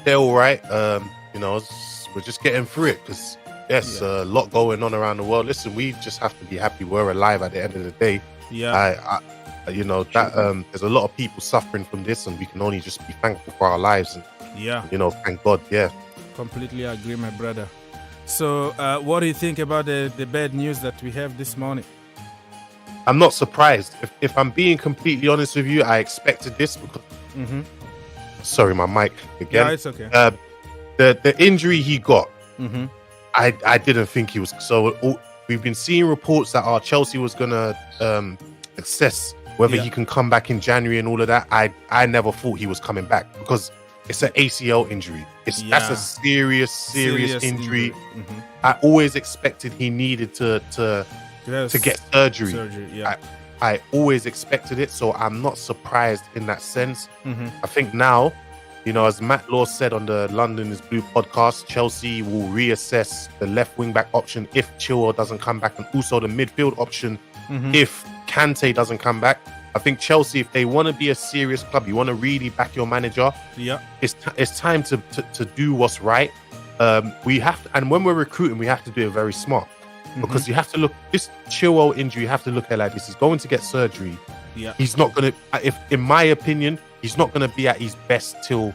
they're all right. We're just getting through it because a lot going on around the world. Listen, we just have to be happy we're alive at the end of the day. Yeah. There's a lot of people suffering from this, and we can only just be thankful for our lives. And thank God. Yeah. Completely agree, my brother. So, what do you think about the bad news that we have this morning? I'm not surprised. If I'm being completely honest with you, I expected this because. Sorry, my mic again. Yeah, it's okay. The injury he got, I didn't think he was. So we've been seeing reports that Chelsea was gonna assess whether he can come back in January and all of that. I never thought he was coming back because it's an ACL injury. That's a serious injury. I always expected he needed to get surgery. I always expected it, so I'm not surprised in that sense. I think now, as Matt Law said on the London is Blue podcast, Chelsea will reassess the left wing back option if Chilwell doesn't come back, and also the midfield option if Kante doesn't come back. I think Chelsea, if they want to be a serious club, you want to really back your manager. Yeah, it's time to do what's right. We have to, and when we're recruiting, we have to do it very smart. Because you have to look, this Chilwell injury, you have to look at it like this. He's going to get surgery. Yeah. He's not going to, in my opinion, he's not going to be at his best till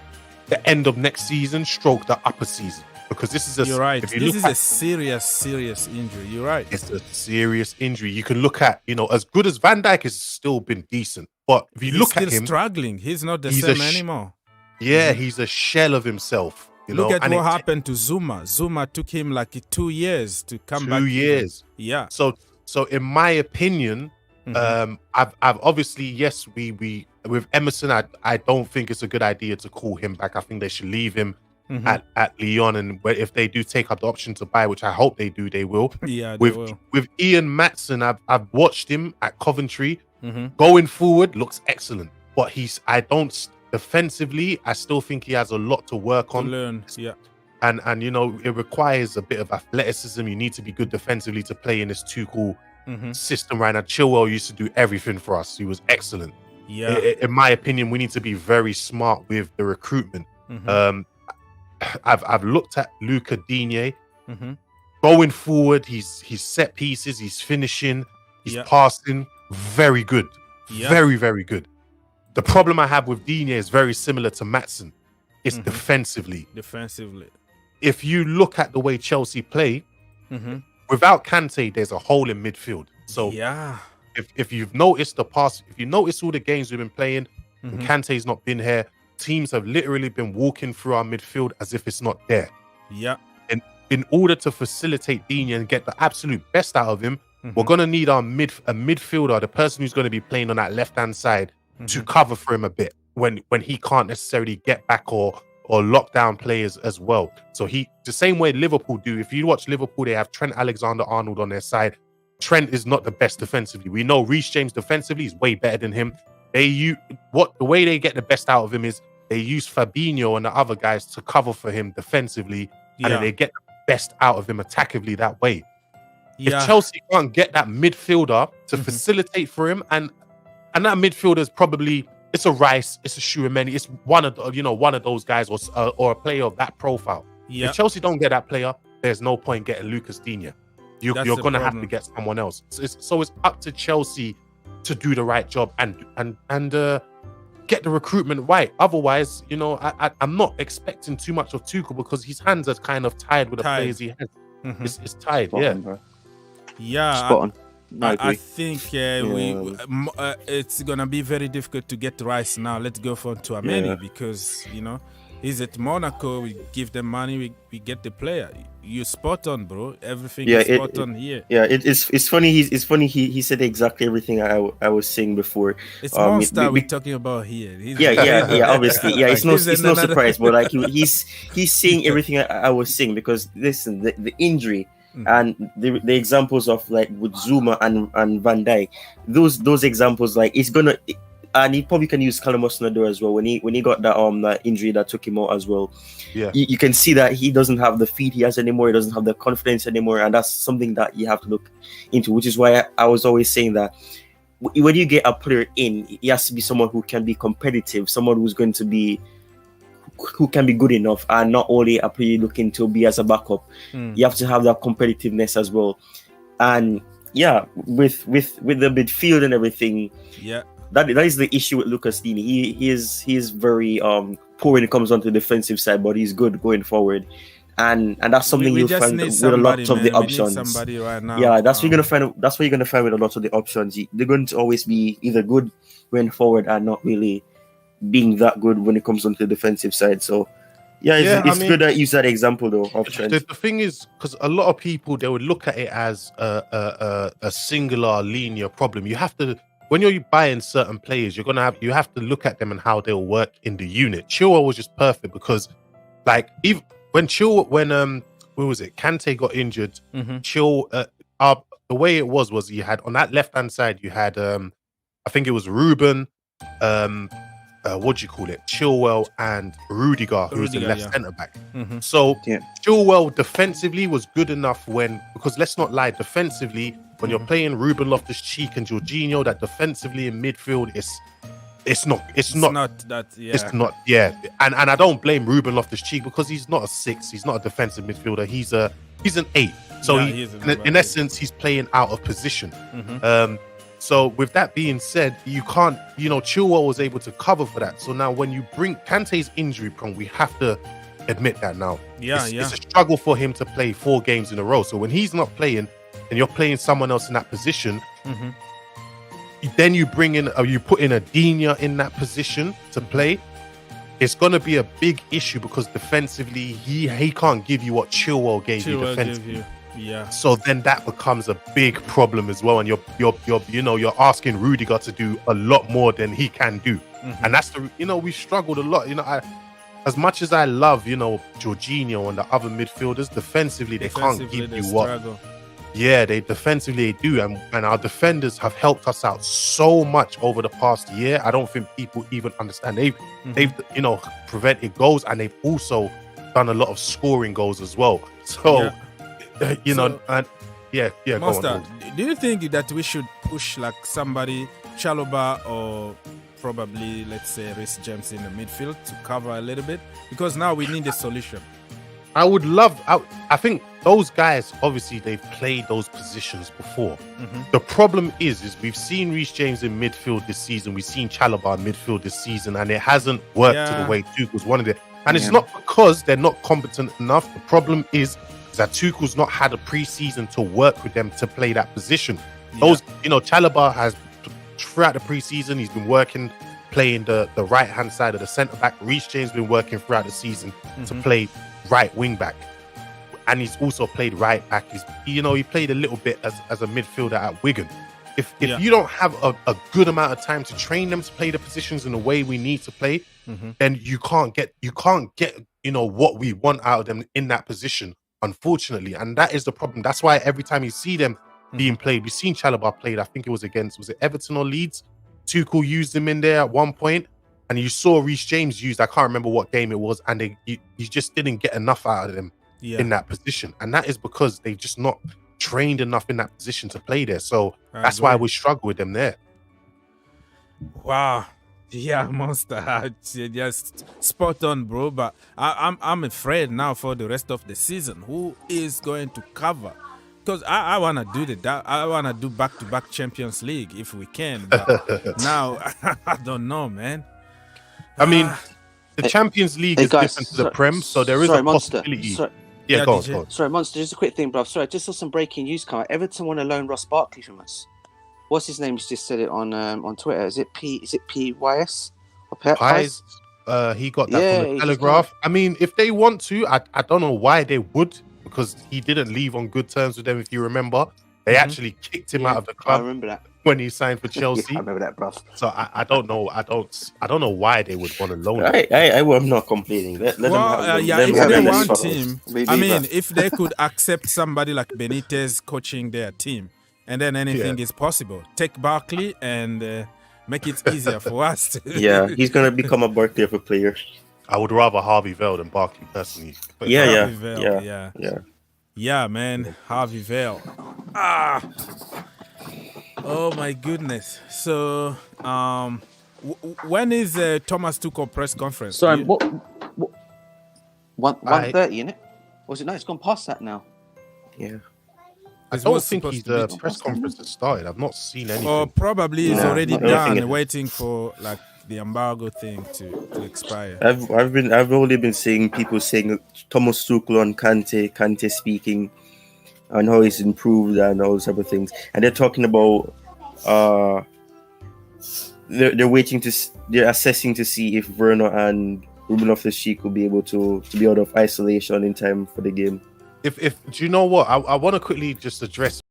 the end of next season, stroke the upper season. Because this is you're right. This is a serious injury. You're right. It's a serious injury. You can look at, as good as Van Dijk has still been decent. But if you look at him. He's still struggling. He's not the same anymore. Yeah, he's a shell of himself. Look at what happened to Zuma. Zuma took him like 2 years to come back. 2 years. Yeah. So in my opinion, I've obviously, yes, we with Emerson, I don't think it's a good idea to call him back. I think they should leave him at Lyon, and if they do take up the option to buy, which I hope they do, they will. Yeah, they will. With Ian Maatsen, I've watched him at Coventry. Going forward, looks excellent, but defensively, I still think he has a lot to work on. To learn, yeah. And it requires a bit of athleticism. You need to be good defensively to play in this Tuchel system right now. Chilwell used to do everything for us. He was excellent. Yeah. In my opinion, we need to be very smart with the recruitment. I've looked at Luca Digne. Going forward, he's set pieces, he's finishing, he's passing. Very good. Yeah. Very, very good. The problem I have with Digne is very similar to Maatsen. It's defensively. If you look at the way Chelsea play, without Kante, there's a hole in midfield. So if you've noticed if you notice all the games we've been playing, and Kante's not been here, teams have literally been walking through our midfield as if it's not there. Yeah. And in order to facilitate Digne and get the absolute best out of him, we're gonna need a midfielder, the person who's going to be playing on that left-hand side, to cover for him a bit when he can't necessarily get back or lock down players as well. So the same way Liverpool do. If you watch Liverpool, they have Trent Alexander-Arnold on their side. Trent is not the best defensively. We know Reece James defensively is way better than him. The way they get the best out of him is they use Fabinho and the other guys to cover for him defensively, and then they get the best out of him attackively that way. If Chelsea can't get that midfielder to facilitate for him, and that midfielder is probably, it's a Rice, it's a Chouameni, it's one of those guys or a player of that profile. Yeah. If Chelsea don't get that player, there's no point getting Lucas Digne. You're going to have to get someone else. So it's up to Chelsea to do the right job and get the recruitment right. Otherwise, I'm not expecting too much of Tuchel because his hands are kind of tied with the players he has. It's tied, Spot on. I think it's gonna be very difficult to get Rice now. Let's go for Tchouameni because he's at Monaco. We give them money, we get the player. You're spot on, bro. Everything is spot on here. Yeah, it's funny. It's funny. He said exactly everything I was saying before. It's Monster we're talking about here. Obviously, it's no surprise. But like he's saying everything I was saying because listen, the injury. And the examples of like with Zuma and Van Dijk, those examples, like it's gonna, and he probably can use Callum Hudson-Odoi as well when he got that injury that took him out as well. Yeah, you can see that he doesn't have the feet he has anymore. He doesn't have the confidence anymore, and that's something that you have to look into. Which is why I was always saying that when you get a player in, he has to be someone who can be competitive, someone who's going to be who can be good enough and not only are you looking to be as a backup. You have to have that competitiveness as well. And yeah, with the midfield and everything, that is the issue with Lucas Digne. He is very poor when it comes on to the defensive side, but he's good going forward. And that's something you'll find with a lot of the options. Right now. Yeah, that's what you're gonna find. That's what you're gonna find with a lot of the options. They're going to always be either good going forward and not really being that good when it comes on to the defensive side. So it's good that you use that example though of Trent. The thing is, because a lot of people, they would look at it as a singular linear problem. You have to, when you're buying certain players, you have to look at them and how they'll work in the unit. Chilwell was just perfect because, like, even when who was it? Kante got injured. The way it was you had on that left hand side, you had I think it was Ruben, what do you call it? Chilwell and Rudiger, who was the left centre back. So Chilwell defensively was good enough because let's not lie, defensively when you're playing Ruben Loftus-Cheek and Jorginho, that defensively in midfield it's not and I don't blame Ruben Loftus-Cheek because he's not a 6, he's not a defensive midfielder, he's an 8. So in essence he's playing out of position. So with that being said, you can't, Chilwell was able to cover for that. So now when you bring Kante's injury prone, we have to admit that now. It's a struggle for him to play 4 games in a row. So when he's not playing and you're playing someone else in that position, then you put in a Digne in that position to play. It's going to be a big issue because defensively he can't give you what Chilwell gave you defensively. So then that becomes a big problem as well, and you're asking Rudiger to do a lot more than he can do, and that's we struggled a lot. As much as I love Jorginho and the other midfielders, defensively they can't give you what. Struggle. Yeah, they defensively do, and our defenders have helped us out so much over the past year. I don't think people even understand. They've prevented goals, and they've also done a lot of scoring goals as well. So. Monster, do you think that we should push like somebody, Chalobah or probably, let's say, Reece James in the midfield to cover a little bit? Because now we need a solution. I think those guys, obviously, they've played those positions before. The problem is we've seen Reece James in midfield this season. We've seen Chalobah in midfield this season, and it hasn't worked to the way Tuchel's wanted it. And it's not because they're not competent enough. The problem is that Tuchel's not had a pre-season to work with them to play that position. Chalobah has, throughout the pre-season, he's been working, playing the right-hand side of the centre-back. Reece James has been working throughout the season to play right wing-back. And he's also played right-back. He played a little bit as a midfielder at Wigan. If you don't have a good amount of time to train them to play the positions in the way we need to play, then you can't get what we want out of them in that position. Unfortunately, and that is the problem. That's why every time you see them being played, we've seen Chalobah played. I think it was it Everton or Leeds? Tuchel used him in there at one point, and you saw Reece James used. I can't remember what game it was, and you just didn't get enough out of them in that position, and that is because they've just not trained enough in that position to play there. So that's why we struggle with them there. Wow. Yeah, Monster, just spot on, bro. But I'm afraid now for the rest of the season, who is going to cover? Because I want to do I want to do back-to-back Champions League if we can. But now I don't know, man. I mean, the Champions League is different to the Prem, so there is a possibility. Go on. Sorry, Monster, just a quick thing, bro. Sorry, I just saw some breaking news come out. Everton want to loan Ross Barkley from us. What's his name? Just said it on Twitter. Is it PYS? Pies? He got that from the Telegraph. I mean, if they want to, I don't know why they would, because he didn't leave on good terms with them. If you remember, they actually kicked him out of the club. I remember that when he signed for Chelsea. I remember that, bro. So I don't know. I don't know why they would want to loan him. I'm not complaining. Let them if they want him, I mean, if they could accept somebody like Benitez coaching their team. And then anything is possible. Take Barkley and make it easier for us. He's going to become a Barkley of a player. I would rather Harvey Vale than Barkley, personally. But Yeah, man. Harvey Vale. Oh, my goodness. So, when is Thomas Tuchel press conference? Sorry, 1:30, innit? Was it? No, it's gone past that now. Yeah. I don't think his press conference has started. I've not seen anything. Or probably it's already not done, anything. waiting for like the embargo thing to expire. I've only been seeing people saying Thomas Tuchel on Kante speaking on how he's improved and all those type of things, and they're talking about they're assessing to see if Werner and Ruben Loftus-Cheek will be able to be out of isolation in time for the game. If do you know what? I want to quickly just address